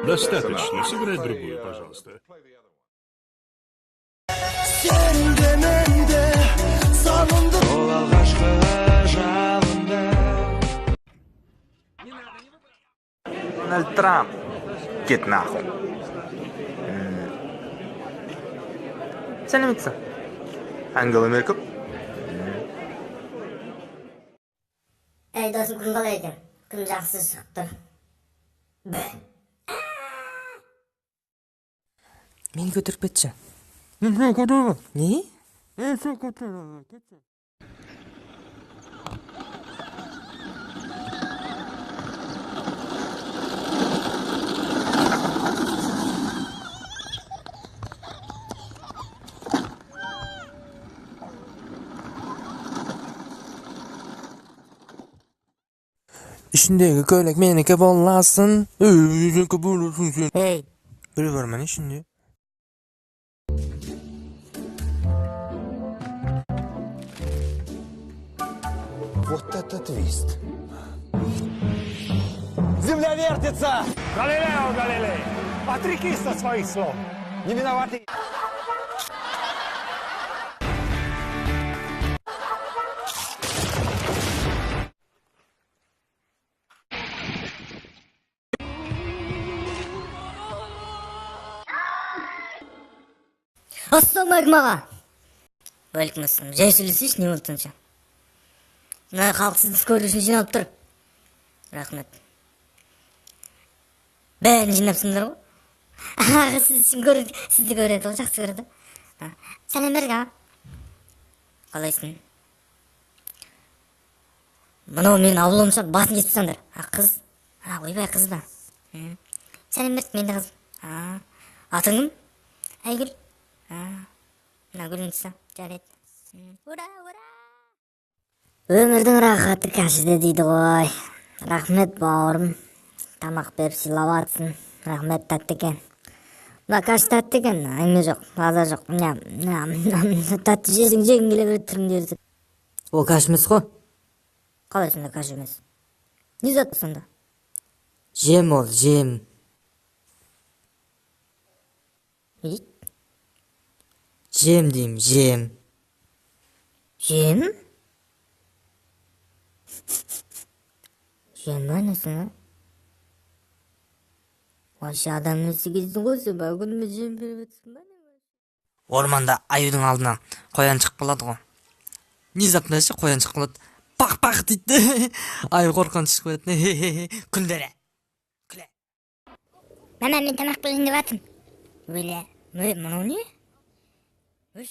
Достаточно. Сыграй другую, пожалуйста. Дональд Трамп. Кет нахуй. Сәлеметсің? Ангела Меркель. Ey dostum, kun қалай екен? Күн жақсы шықты. Мен көтіріп кетші. Не? İçindeki köylek menike bollasın. Ey, Öyle var mı şimdi? Вот это твист. Земля вертится! Галилео Галилей, отрекись от своих слов. Не виноваты. ассалаумағалейкум. Уәлейкум ассалам. Жай сөйлесейші, не болды сонша? Мына халық сізді көру үшін жиналып тұр. Рахмет. Бәрін жинапсыңдар ғой. Аға, сізді көреді ғой, жақсы көреді. Сәлем берік аға. Қалайсың? Мынау мен ауылымша басын кесіп саңдар. Қыз? Ойбай, қыз ба? Сәлем берік, мен де қыз. Атың кім? Айгүл. Мына гүлінсі, жарайды. Ура, ура! Өмірдің рахаты кәшіде дейді ғой. Рахмет бауырым. Тамақ беріп сыйлаватсың. Рахмет, тәтті екен. Мына кәші тәтті екен, әңгіме жоқ, базар жоқ. Тәтті жесің жегің келе береді түріңдерді. Ол кәш емес қой. Қалай сонда кәші емес? Не зат сонда? Жем ол, жем. Ит? Жем дейм, жем. Жем? Жем ба несін, Вообще адам несі кездің ғой сен, ба күніме жем беріп өтсің ба? Орманда аюдың алдына қоян шығып қалады ғой. Внезапно ше қоян шығып қалады. Пақ-пақ дейді. Аю қорқан шығып кетеді. Күлдері. Күле. Мама, мен тамақ берейін деп жатырмын. Өле, мынау не? Үш